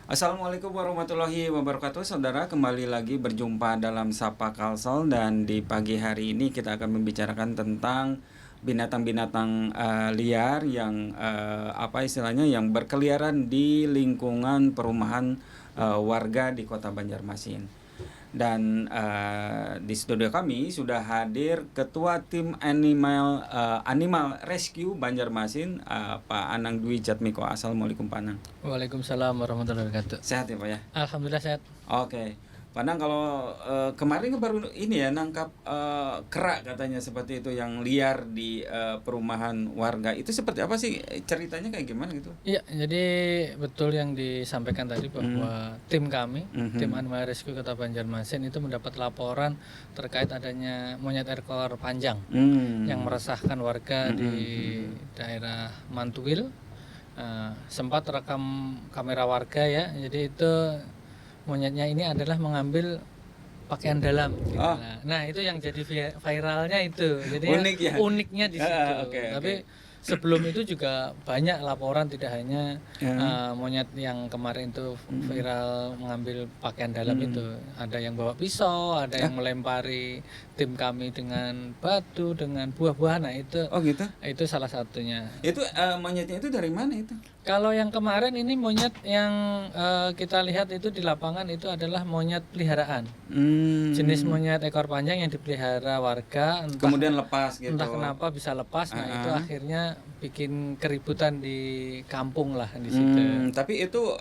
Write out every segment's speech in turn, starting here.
Assalamualaikum warahmatullahi wabarakatuh, saudara. Kembali lagi berjumpa dalam Sapa Kalsel, dan di pagi hari ini kita akan membicarakan tentang binatang-binatang liar yang apa istilahnya, yang berkeliaran di lingkungan perumahan warga di Kota Banjarmasin. Dan di studio kami sudah hadir Ketua Tim Animal Rescue Banjarmasin, Pak Anang Dwi Jatmiko. Assalamualaikum Pak Anang. Waalaikumsalam warahmatullahi wabarakatuh. Sehat ya Pak ya? Alhamdulillah sehat. Oke, Pak Anang, kalau kemarin kan baru ini ya nangkap kera katanya seperti itu yang liar di perumahan warga. Itu seperti apa sih ceritanya, kayak gimana gitu? Iya, jadi betul yang disampaikan tadi bahwa tim kami, tim Animal Rescue Kota Banjarmasin itu mendapat laporan terkait adanya monyet ekor panjang yang meresahkan warga di daerah Mantuil. Sempat rekam kamera warga ya, jadi itu monyetnya ini adalah mengambil pakaian dalam gitu. Oh. Nah, itu yang jadi viralnya itu. Jadi Unik ya? uniknya di situ. Oke. Tapi sebelum itu juga banyak laporan, tidak hanya monyet yang kemarin itu viral mengambil pakaian dalam itu. Ada yang bawa pisau, ada yang melempari tim kami dengan batu, dengan buah-buahan. Nah, itu Oh gitu? itu salah satunya. Itu monyetnya itu dari mana itu? Kalau yang kemarin ini monyet yang kita lihat itu di lapangan itu adalah monyet peliharaan. Jenis monyet ekor panjang yang dipelihara warga, Kemudian lepas gitu. entah kenapa bisa lepas. Nah, itu akhirnya bikin keributan di kampung lah di situ. Tapi itu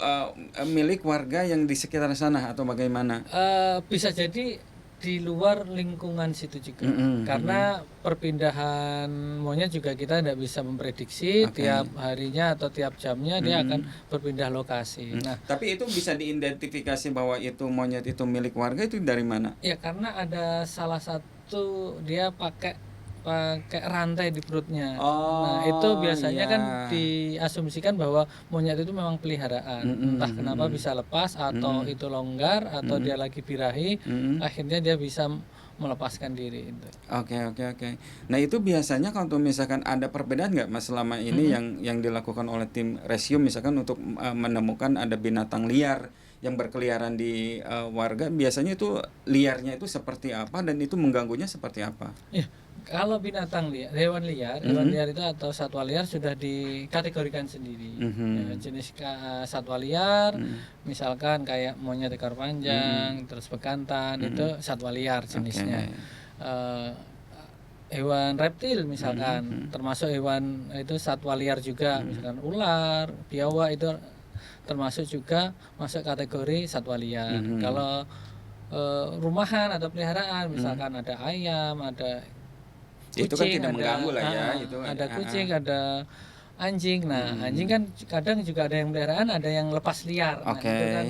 milik warga yang di sekitar sana atau bagaimana? Bisa jadi di luar lingkungan situ juga, karena perpindahan monyet juga kita tidak bisa memprediksi tiap harinya atau tiap jamnya dia akan berpindah lokasi. Nah, tapi itu bisa diidentifikasi bahwa itu monyet itu milik warga itu dari mana? ya karena ada salah satu dia pakai rantai di perutnya. Nah, itu biasanya kan diasumsikan bahwa monyet itu memang peliharaan. Entah kenapa bisa lepas atau itu longgar atau dia lagi birahi, akhirnya dia bisa melepaskan diri itu. Oke. Nah, itu biasanya kalau misalkan ada perbedaan nggak Mas selama ini yang dilakukan oleh tim rescue, misalkan untuk menemukan ada binatang liar yang berkeliaran di warga, biasanya itu liarnya itu seperti apa dan itu mengganggunya seperti apa? Ya, kalau binatang liar, hewan liar itu atau satwa liar sudah dikategorikan sendiri. Ya, jenis satwa liar, misalkan kayak monyet ekor panjang, terus bekantan, itu satwa liar jenisnya. Hewan reptil misalkan, termasuk hewan itu satwa liar juga, misalkan ular, biawak itu termasuk juga masuk kategori satwa liar. Kalau rumahan atau peliharaan, misalkan ada ayam, ada kucing, itu kan tidak mengganggu lah ya, itu ada kucing, ada anjing. Nah, anjing kan kadang juga ada yang peliharaan, ada yang lepas liar. Nah, itu kan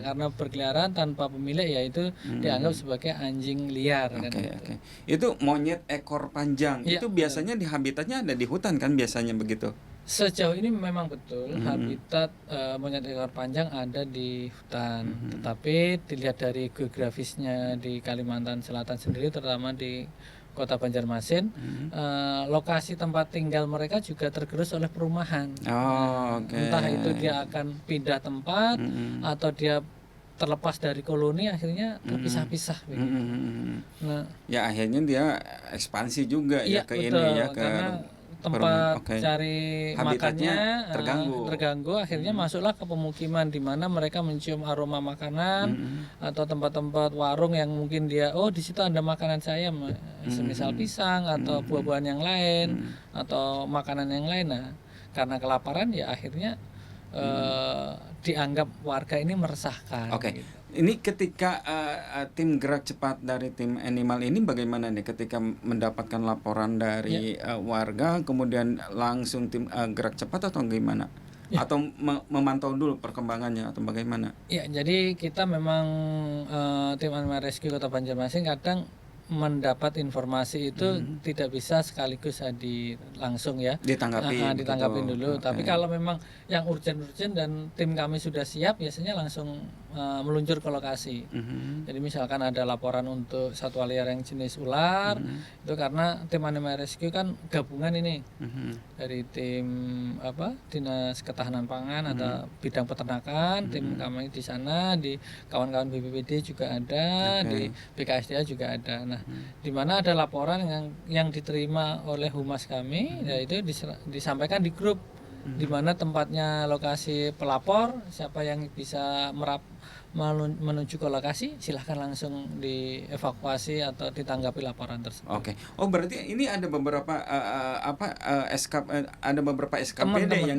karena berkeliaran tanpa pemilik, ya itu dianggap sebagai anjing liar. Itu monyet ekor panjang itu biasanya di habitatnya ada di hutan kan biasanya begitu? Sejauh ini memang betul habitat monyet ekor panjang ada di hutan, tetapi dilihat dari geografisnya di Kalimantan Selatan sendiri, terutama di Kota Banjarmasin, lokasi tempat tinggal mereka juga tergerus oleh perumahan. Entah itu dia akan pindah tempat atau dia terlepas dari koloni, akhirnya terpisah-pisah. Nah, ya akhirnya dia ekspansi juga ya ke betul, ini ya, ke tempat cari makannya terganggu, akhirnya masuklah ke pemukiman di mana mereka mencium aroma makanan atau tempat-tempat warung yang mungkin dia, di situ ada makanan saya, semisal pisang atau buah-buahan yang lain atau makanan yang lain. Nah, karena kelaparan ya akhirnya dianggap warga ini meresahkan. Gitu. Ini ketika tim gerak cepat dari tim animal ini bagaimana nih ketika mendapatkan laporan dari warga, kemudian langsung tim gerak cepat atau gimana? Atau memantau dulu perkembangannya atau bagaimana? Ya, jadi kita memang tim Animal Rescue Kota Banjarmasin kadang mendapat informasi itu tidak bisa sekaligus langsung ya ditanggapin dulu. Tapi kalau memang yang urgent dan tim kami sudah siap, biasanya langsung meluncur ke lokasi. Jadi misalkan ada laporan untuk satwa liar yang jenis ular, itu karena tim Animal Rescue kan gabungan ini dari tim Dinas Ketahanan Pangan atau bidang peternakan, tim kami di sana, di kawan-kawan BPPD juga ada, di BKSDA juga ada. Nah, di mana ada laporan yang diterima oleh humas kami, yaitu disampaikan di grup di mana tempatnya lokasi pelapor, siapa yang bisa menuju ke lokasi silahkan langsung dievakuasi atau ditanggapi laporan tersebut. Oke. Oh, berarti ini ada beberapa ada beberapa SKPD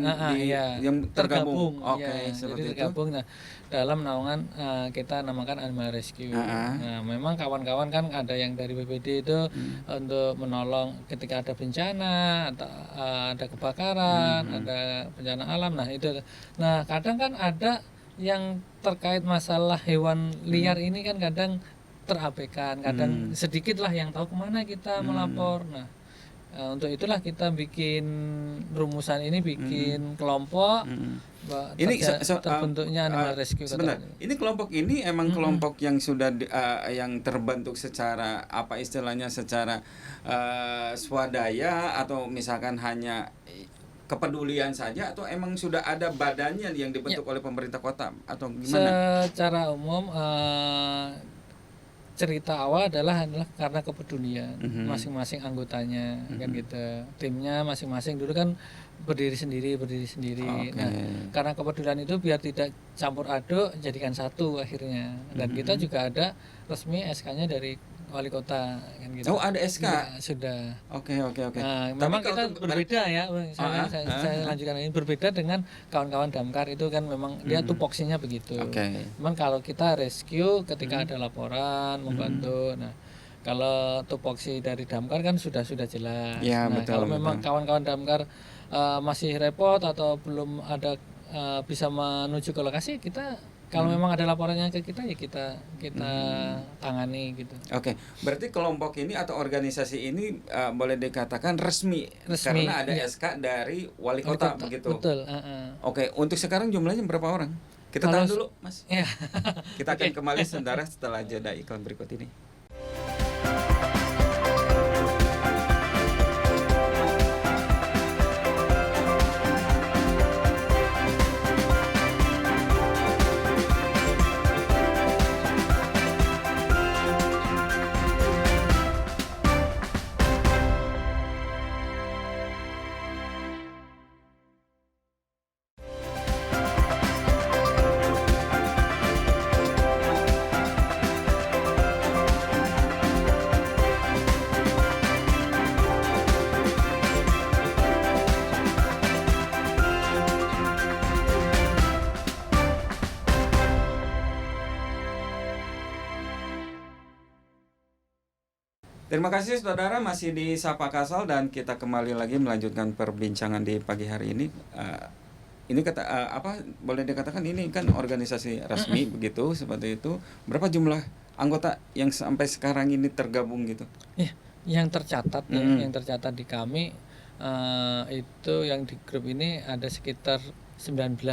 yang tergabung. Oke, seperti jadi tergabung. Nah, dalam naungan kita namakan Animal Rescue. Nah, memang kawan-kawan kan ada yang dari BPD itu untuk menolong ketika ada bencana atau ada kebakaran, ada bencana alam. Nah, itu. Nah, kadang kan ada yang terkait masalah hewan liar ini kan kadang terabaikan, kadang sedikit lah yang tahu kemana kita melapor. Nah, untuk itulah kita bikin rumusan ini, bikin kelompok. Ini terbentuknya Animal Rescue. Sebentar, ini kelompok ini emang kelompok yang sudah yang terbentuk secara apa istilahnya, secara swadaya atau misalkan hanya kepedulian saja, atau emang sudah ada badannya yang dibentuk oleh pemerintah kota atau gimana? Secara umum cerita awal adalah karena kepedulian masing-masing anggotanya, kan gitu. Timnya masing-masing dulu kan berdiri sendiri. Nah, karena kepedulian itu biar tidak campur aduk, jadikan satu akhirnya. Dan kita juga ada resmi SK-nya dari wali kota, kan gitu. Oh, ada SK? Ya, sudah. Oke. Nah, memang kita berbeda ya. Saya lanjutkan ini, berbeda dengan kawan-kawan damkar itu kan memang dia tupoksinya begitu. Cuman kalau kita rescue ketika ada laporan membantu. Nah, kalau tupoksi dari damkar kan sudah jelas. Ya, nah, kalau memang kawan-kawan damkar masih repot atau belum ada bisa menuju ke lokasi, kita kalau memang ada laporannya ke kita ya kita tangani gitu. Oke, berarti kelompok ini atau organisasi ini boleh dikatakan resmi karena ada SK dari wali kota begitu. Betul. Oke, untuk sekarang jumlahnya berapa orang? Kita tahan dulu, Mas. Ya. Kita akan kembali saudara setelah jeda iklan berikut ini. Terima kasih saudara, masih di Sapa Kasal dan kita kembali lagi melanjutkan perbincangan di pagi hari ini. Ini boleh dikatakan ini kan organisasi resmi begitu, seperti itu. Berapa jumlah anggota yang sampai sekarang ini tergabung gitu? Ya, yang tercatat yang tercatat di kami itu yang di grup ini ada sekitar 19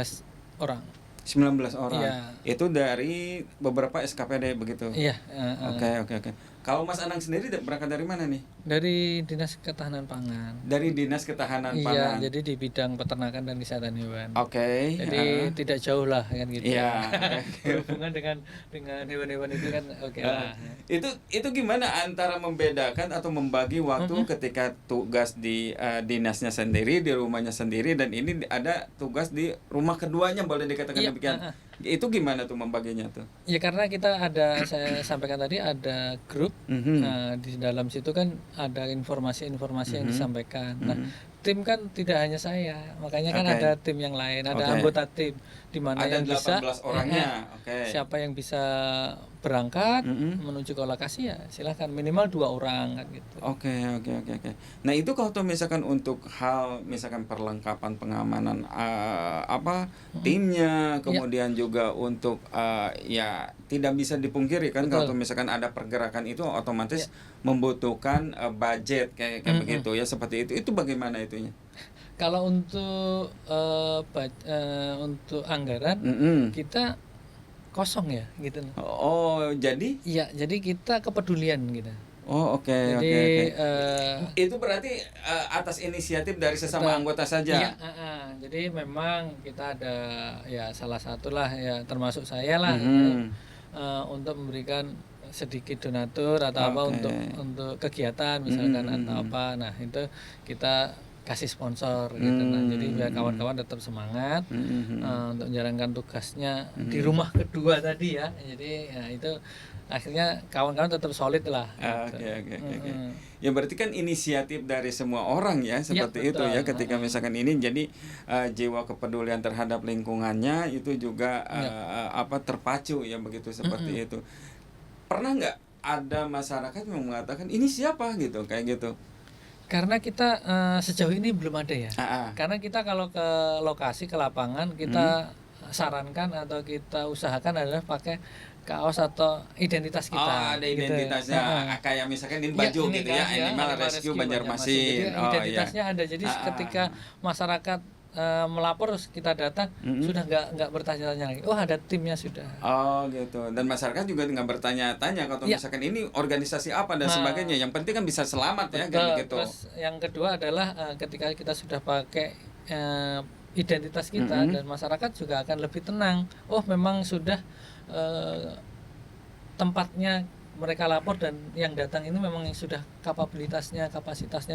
orang. 19 orang. Iya. Itu dari beberapa SKPD begitu. Iya. Oke. Kalau Mas Anang sendiri berangkat dari mana nih? Dari Dinas Ketahanan Pangan. Dari Dinas Ketahanan Pangan. Iya, jadi di bidang peternakan dan kesehatan hewan. Oke. Jadi tidak jauh lah kan gitu. Iya. Berhubungan dengan hewan-hewan itu kan oke. Itu gimana antara membedakan atau membagi waktu ketika tugas di dinasnya sendiri, di rumahnya sendiri, dan ini ada tugas di rumah keduanya, boleh dikatakan demikian. Itu gimana tuh membaginya tuh? Ya karena kita saya sampaikan tadi ada grup. Nah, di dalam situ kan ada informasi-informasi yang disampaikan. Nah, tim kan tidak hanya saya, makanya kan ada tim yang lain, ada anggota tim di mana yang bisa 18 orangnya. Siapa yang bisa berangkat menuju ke lokasi ya silahkan, minimal 2 orang kan gitu. Oke. Nah, itu kalau misalkan untuk hal misalkan perlengkapan pengamanan timnya, kemudian juga untuk ya tidak bisa dipungkiri kan. Betul. Kalau misalkan ada pergerakan itu otomatis membutuhkan budget kayak begitu ya, seperti itu. Itu bagaimana itunya? Kalau untuk anggaran kita kosong ya gitu. Oh, jadi? Iya, jadi kita kepedulian gitu. Oh, oke, Jadi oke, oke. Itu berarti atas inisiatif dari sesama anggota iya, saja. jadi memang kita ada ya salah satulah ya termasuk saya lah untuk memberikan sedikit donatur atau apa Oke. untuk kegiatan misalkan atau apa. Nah, itu kita kasih sponsor gitu. Nah, jadi biar kawan-kawan tetap semangat untuk menjalankan tugasnya di rumah kedua tadi ya. Jadi ya itu akhirnya kawan-kawan tetap solid lah. Oke, oke, oke. Ya berarti kan inisiatif dari semua orang ya seperti itu ya. Ketika misalkan ini jadi jiwa kepedulian terhadap lingkungannya itu juga terpacu ya begitu seperti itu. Pernah nggak ada masyarakat yang mengatakan ini siapa gitu kayak gitu? Karena kita sejauh ini belum ada ya. Karena kita kalau ke lokasi ke lapangan kita sarankan atau kita usahakan adalah pakai kaos atau identitas kita. Oh, ada identitasnya gitu. Kayak misalkan ini baju ya, gitu ya, Animal Rescue Banjarmasin. Jadi identitasnya ada. Jadi ketika masyarakat melapor kita datang sudah nggak bertanya-tanya lagi. Oh, ada timnya sudah. Oh, gitu. Dan masyarakat juga nggak bertanya-tanya kalau misalkan ini organisasi apa dan sebagainya. Yang penting kan bisa selamat ya kayak gitu. Terus yang kedua adalah ketika kita sudah pakai identitas kita dan masyarakat juga akan lebih tenang. Oh, memang sudah tempatnya mereka lapor dan yang datang ini memang sudah kapasitasnya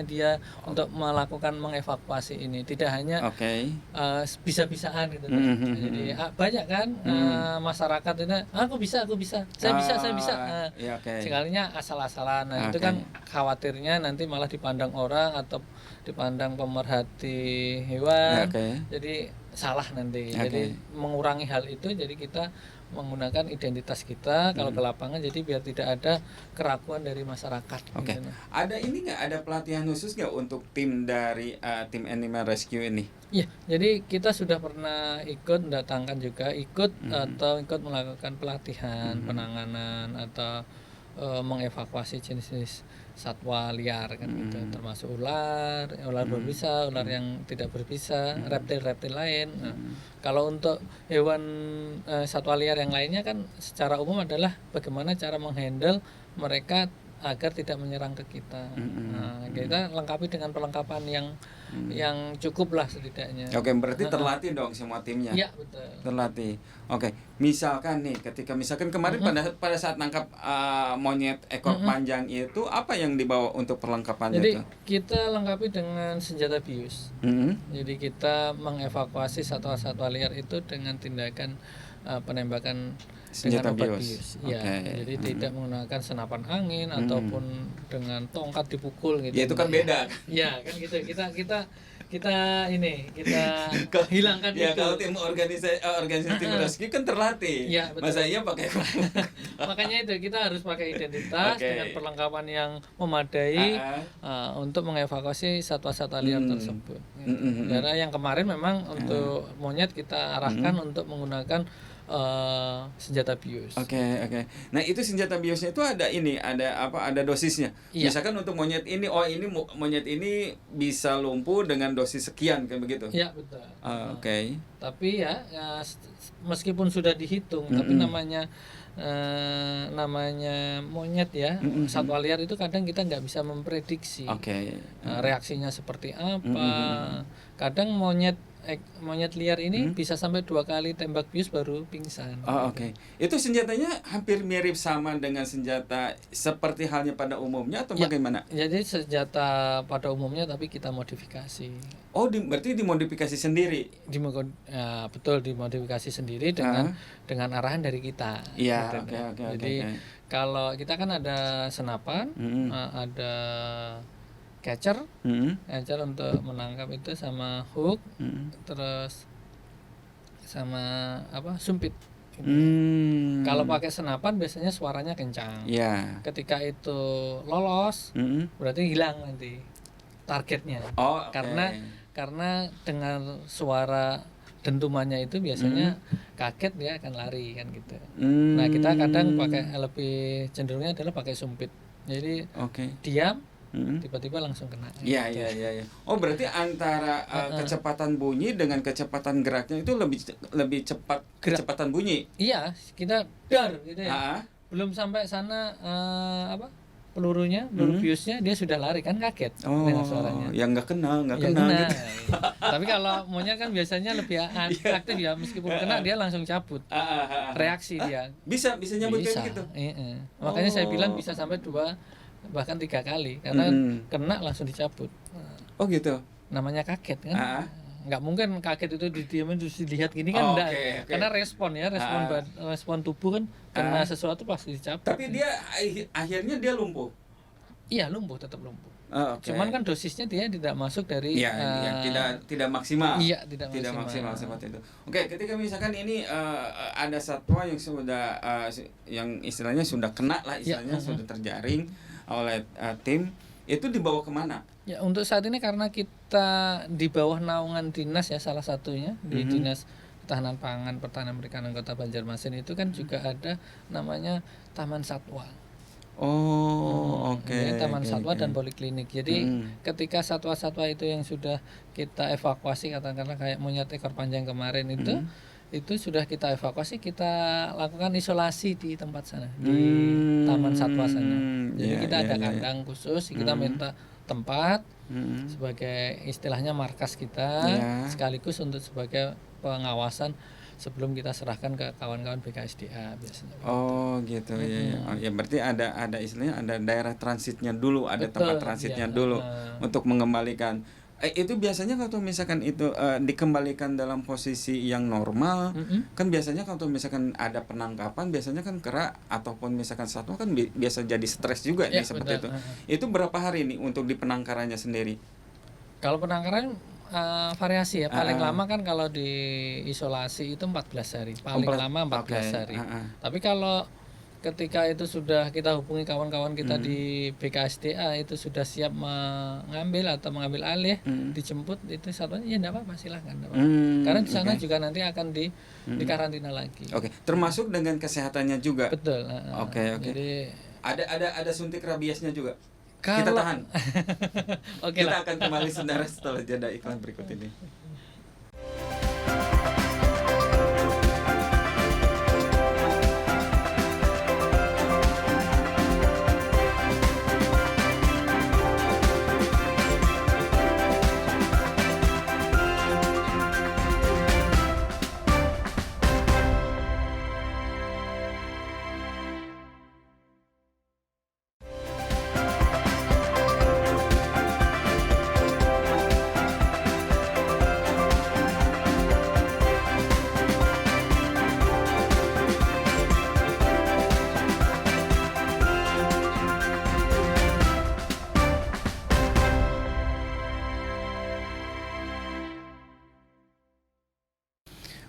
dia untuk melakukan mengevakuasi ini, tidak hanya bisa-bisaan gitu. Jadi banyak kan masyarakat ini aku bisa saya bisa sekalinya asal-asalan. Nah, itu kan khawatirnya nanti malah dipandang orang atau dipandang pemerhati hewan, jadi salah nanti. Jadi mengurangi hal itu, jadi kita menggunakan identitas kita kalau ke lapangan, jadi biar tidak ada keraguan dari masyarakat. Gitu. Ada ini nggak, ada pelatihan khusus nggak untuk tim dari tim Animal Rescue ini? Iya, jadi kita sudah pernah ikut mendatangkan juga atau ikut melakukan pelatihan penanganan atau mengevakuasi jenis-jenis satwa liar kan gitu, termasuk ular berbisa, ular yang tidak berbisa, reptil-reptil lain. Nah, kalau untuk hewan satwa liar yang lainnya kan secara umum adalah bagaimana cara menghandle mereka agar tidak menyerang ke kita. Nah, kita lengkapi dengan perlengkapan yang cukup lah setidaknya. Oke, berarti terlatih dong semua timnya. Iya, betul. Terlatih. Oke, misalkan nih, misalkan kemarin pada saat nangkap monyet ekor panjang itu, apa yang dibawa untuk perlengkapannya? Jadi kita lengkapi dengan senjata bius. Jadi kita mengevakuasi satwa-satwa liar itu dengan tindakan penembakan senjata dengan obat bius. Ya, jadi tidak menggunakan senapan angin ataupun dengan tongkat dipukul gitu. Ya itu kan beda. Ya kan gitu. Kita hilangkan ya, itu. kalau tim organisasi tim rescue kan terlatih. Ya, betul. Masa iya pakai makanya itu kita harus pakai identitas dengan perlengkapan yang memadai untuk mengevakuasi satwa-satwa liar tersebut. Karena yang kemarin memang untuk monyet kita arahkan untuk menggunakan senjata bius. Oke. Nah, itu senjata biusnya itu ada dosisnya. Iya. Misalkan untuk monyet ini, monyet ini bisa lumpuh dengan dosis sekian kayak begitu. Iya, betul. Tapi ya meskipun sudah dihitung, tapi namanya monyet ya, satwa liar itu kadang kita nggak bisa memprediksi reaksinya seperti apa. Kadang monyet liar ini bisa sampai 2 kali tembak bius baru pingsan. Itu senjatanya hampir mirip sama dengan senjata seperti halnya pada umumnya atau bagaimana? Jadi senjata pada umumnya tapi kita modifikasi. Berarti dimodifikasi sendiri? Betul, dimodifikasi sendiri dengan arahan dari kita. Iya, Jadi kalau kita kan ada senapan, ada catcher untuk menangkap itu, sama hook, terus sama sumpit. Kalau pakai senapan biasanya suaranya kencang. Ketika itu lolos, berarti hilang nanti targetnya. Karena dengan suara dentumannya itu biasanya kaget, dia akan lari kan gitu. Nah, kita kadang lebih cenderungnya adalah pakai sumpit. Jadi diam, tiba-tiba langsung kena. Iya, gitu. iya. Oh, berarti antara kecepatan bunyi dengan kecepatan geraknya itu lebih cepat kecepatan bunyi. Iya, kita dar gitu ya. Ah, Belum sampai sana peluru biusnya dia sudah lari, kan kaget dengan suaranya. yang nggak kena Ya, gitu. Iya. Tapi kalau monyet kan biasanya lebih aktif ya, meskipun kena dia langsung cabut. Reaksi dia. Bisa nyambut Bisa. kayak gitu. Makanya saya bilang bisa sampai 2 bahkan 3 kali karena kena langsung dicabut. Oh gitu. Namanya kaget kan. Nggak mungkin kaget itu didiamin terus dilihat gini kan enggak. Okay. Karena respon tubuh kan kena sesuatu pasti dicabut. Tapi dia akhirnya dia lumpuh. Iya, tetap lumpuh. Okay. Cuman kan dosisnya dia tidak masuk dari yang tidak maksimal. Iya, tidak maksimal seperti itu. Oke, ketika misalkan ini ada satwa yang sudah yang istilahnya sudah kena lah, istilahnya sudah terjaring oleh tim, itu dibawa kemana? Ya, untuk saat ini karena kita di bawah naungan dinas ya, salah satunya di Dinas Ketahanan Pangan, Pertanian Perikanan Kota Banjarmasin itu kan juga ada namanya Taman Satwa. Oke. Taman Satwa dan poliklinik. Jadi ketika satwa-satwa itu yang sudah kita evakuasi, katakanlah kayak monyet ekor panjang kemarin itu sudah kita evakuasi, kita lakukan isolasi di tempat sana, di Taman Satwa sana. Jadi kita ada kandang khusus, kita minta tempat sebagai istilahnya markas kita, sekaligus untuk sebagai pengawasan sebelum kita serahkan ke kawan-kawan BKSDA biasanya. Oh gitu ya. Oh, ya berarti ada istilahnya ada daerah transitnya dulu, ada tempat transitnya dulu untuk mengembalikan. Itu biasanya kalau misalkan itu dikembalikan dalam posisi yang normal, kan biasanya kalau misalkan ada penangkapan, biasanya kan kera ataupun misalkan satwa kan biasa jadi stres juga nih seperti itu. Itu berapa hari nih untuk di penangkarannya sendiri? Kalau penangkaran variasi ya, paling lama kan kalau di isolasi itu 14 hari, paling lama 14 hari. Tapi kalau ketika itu sudah kita hubungi kawan-kawan kita di BKSDA itu sudah siap mengambil alih, dijemput itu satwanya, ya enggak apa-apa, silahkan. Karena di sana juga nanti akan dikarantina lagi. Oke, termasuk dengan kesehatannya juga. Betul. Oke. Jadi ada suntik rabiesnya juga. Kita tahan. Oke kita akan kembali saudara setelah jeda iklan berikut ini.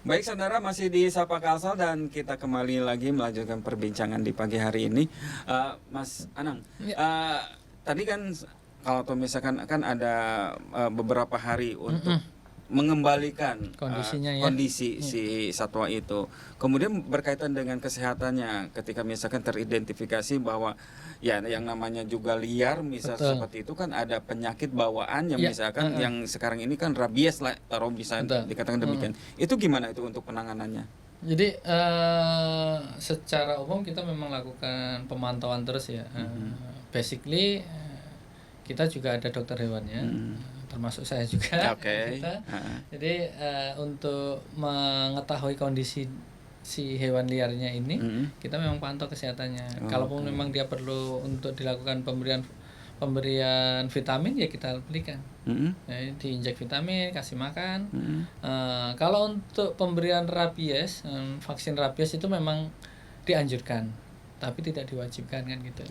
Baik saudara, masih di Sapa Kalsel dan kita kembali lagi melanjutkan perbincangan di pagi hari ini. Mas Anang, tadi kan kalau misalkan kan ada beberapa hari untuk mengembalikan kondisi si satwa itu. Kemudian berkaitan dengan kesehatannya, ketika misalkan teridentifikasi bahwa ya yang namanya juga liar, misal seperti itu kan ada penyakit bawaan yang misalkan yang sekarang ini kan rabies lah, taruh bisa dikatakan demikian. Itu gimana itu untuk penanganannya? Jadi secara umum kita memang lakukan pemantauan terus ya. Basically kita juga ada dokter hewannya. Termasuk saya juga. Jadi untuk mengetahui kondisi si hewan liarnya ini, kita memang pantau kesehatannya. Kalaupun memang dia perlu untuk dilakukan pemberian vitamin, ya kita berikan. Jadi diinjek vitamin, kasih makan. Kalau untuk pemberian rabies, vaksin rabies itu memang dianjurkan, tapi tidak diwajibkan kan gitu.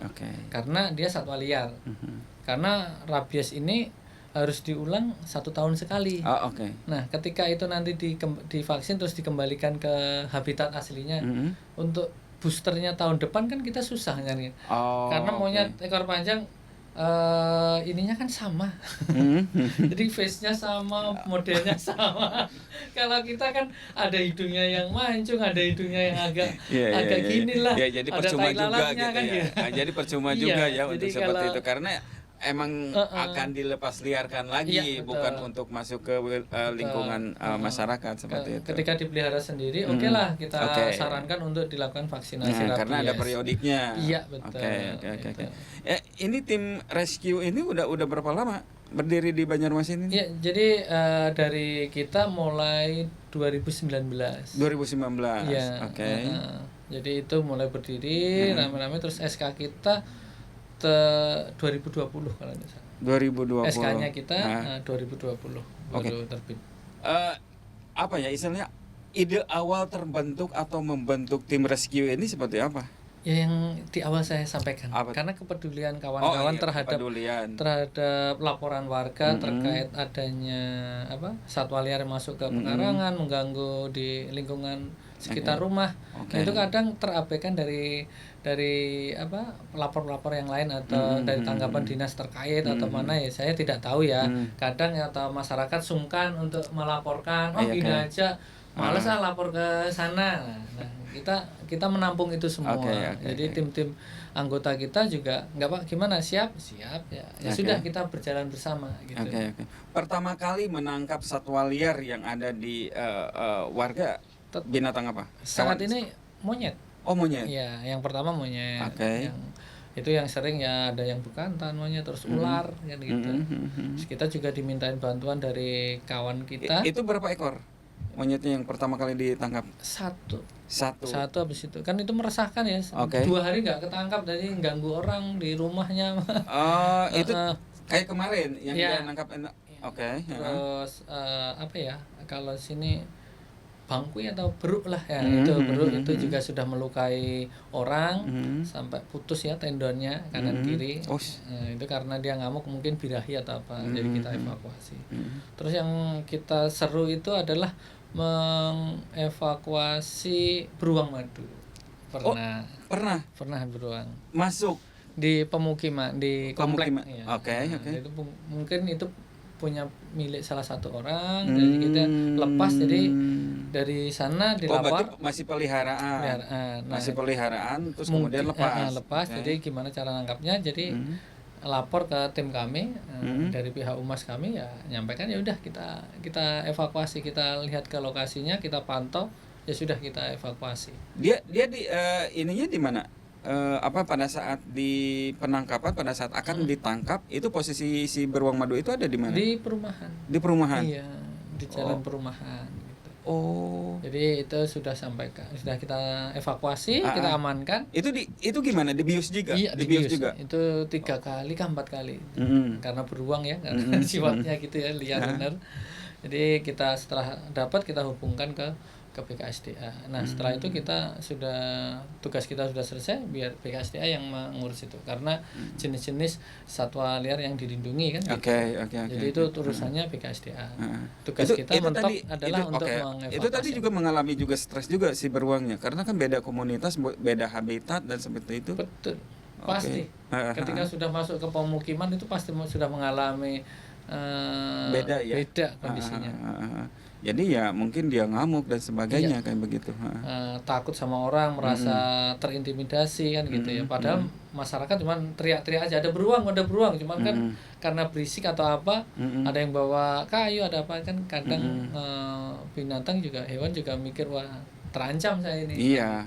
Karena dia satwa liar. Karena rabies ini harus diulang 1 tahun sekali. Nah, ketika itu nanti divaksin terus dikembalikan ke habitat aslinya, untuk boosternya tahun depan kan kita susah kan ya. Karena monyet ekor panjang ininya kan sama. Jadi face-nya sama, modelnya sama. Kalau kita kan ada hidungnya yang mancung, ada hidungnya yang agak gini lah. Jadi percuma juga gitu kan, ya. Jadi percuma juga ya untuk seperti itu, karena emang akan dilepas liarkan lagi, Iya, betul. bukan untuk masuk ke lingkungan masyarakat seperti itu. Ketika dipelihara sendiri, oke lah kita sarankan untuk dilakukan vaksinasi rabies. Karena ada periodiknya. Iya, betul. Oke. Ini tim rescue ini udah berapa lama berdiri di Banjarmasin ini? Iya, jadi dari kita mulai 2019. 2019. Iya. Oke. Jadi itu mulai berdiri rame-rame, terus SK kita 2020 kalau tidak salah. 2020. SK-nya kita 2020 baru terbit. Apa ya istilahnya, ide awal terbentuk atau membentuk tim rescue ini seperti apa? Ya yang di awal saya sampaikan, karena kepedulian kawan-kawan terhadap laporan warga terkait adanya satwa liar yang masuk ke pekarangan, mengganggu di lingkungan sekitar rumah. Nah, itu kadang terabaikan dari pelapor-pelapor yang lain atau dari tanggapan dinas terkait atau mana, ya saya tidak tahu ya. Kadang atau masyarakat sungkan untuk melaporkan, gini aja, males lapor ke sana. Nah, kita menampung itu semua. Jadi tim-tim anggota kita juga nggak Pak, gimana, siap ya. Sudah, kita berjalan bersama gitu. Pertama kali menangkap satwa liar yang ada di warga, binatang apa? Saat ini monyet. Oh, monyet. Iya, yang pertama monyet. Itu yang sering ya, ada yang bekantan monyet, terus ular kan gitu. Terus kita juga dimintain bantuan dari kawan kita. Itu berapa ekor monyetnya yang pertama kali ditangkap? Satu habis itu kan itu meresahkan ya. 2 hari nggak ketangkap, jadi ganggu orang di rumahnya. Itu kayak kemarin yang dia nangkap. Terus kalau sini bangkui atau beruk lah ya, itu beruk itu juga sudah melukai orang sampai putus ya tendonnya kanan kiri. Itu karena dia ngamuk, mungkin birahi atau apa, jadi kita evakuasi. Terus yang kita seru itu adalah mengevakuasi beruang madu. Pernah beruang masuk di pemukiman, di komplek. Itu mungkin itu punya milik salah satu orang, jadi kita lepas, jadi dari sana dilapor. Masih peliharaan. Masih peliharaan, terus kemudian lepas. Jadi gimana cara nangkapnya? Jadi lapor ke tim kami, dari pihak Umas kami, ya nyampaikan, ya udah kita evakuasi, kita lihat ke lokasinya, kita pantau, ya sudah kita evakuasi. Dia di ininya di mana? Pada saat di penangkapan, pada saat akan ditangkap, itu posisi si beruang madu itu ada di mana? Di perumahan. Iya, di jalan perumahan gitu. Jadi itu sudah kita evakuasi, kita amankan. Itu gimana? Dibius juga? Iya, dibius juga. Itu 3 kali ke 4 kali. Karena beruang ya, karena sifatnya gitu ya, liar benar. Jadi kita setelah dapat, kita hubungkan ke BKSDA. Nah, setelah itu tugas kita sudah selesai, biar BKSDA yang mengurus itu, karena jenis-jenis satwa liar yang dilindungi kan gitu. Jadi itu urusannya BKSDA. Tugas kita mentok adalah untuk mengevakuasi. Itu tadi juga mengalami juga stres juga si beruangnya, karena kan beda komunitas, beda habitat dan seperti itu. Betul. Pasti. Ketika sudah masuk ke pemukiman itu pasti sudah mengalami beda kondisinya. Jadi ya mungkin dia ngamuk dan sebagainya, kayak begitu. Takut sama orang, merasa terintimidasi kan gitu ya. Padahal masyarakat cuma teriak-teriak aja, ada beruang, cuman kan karena berisik atau apa, ada yang bawa kayu, ada apa kan, kadang binatang juga, hewan juga mikir, wah terancam saya ini. Iya.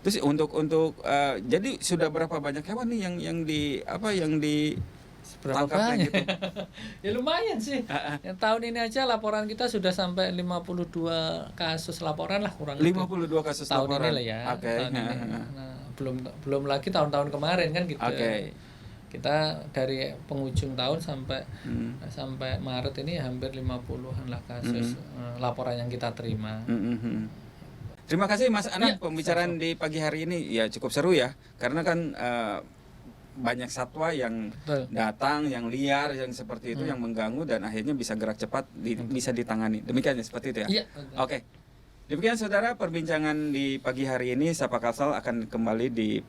Terus untuk jadi sudah berapa banyak hewan nih yang di berapa banyak gitu? Ya lumayan sih. Yang tahun ini aja laporan kita sudah sampai 52 kasus laporan lah, kurang lebih. 52 kasus tahun laporan. Ini lah ya. Tahun ini. Nah, belum lagi tahun-tahun kemarin kan gitu. Kita dari penghujung tahun sampai Maret ini hampir 50-an lah kasus laporan yang kita terima. Terima kasih Mas Anang, pembicaraan di pagi hari ini ya cukup seru ya, karena kan banyak satwa yang datang, yang liar, yang seperti itu, yang mengganggu, dan akhirnya bisa gerak cepat, bisa ditangani. Demikian ya, seperti itu ya? Iya. Oke. Demikian saudara, perbincangan di pagi hari ini. Sapa Kalsel akan kembali di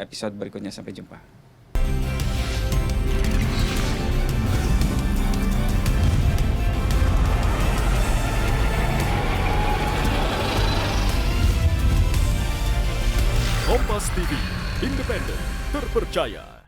episode berikutnya. Sampai jumpa. Kompas TV, independen, terpercaya.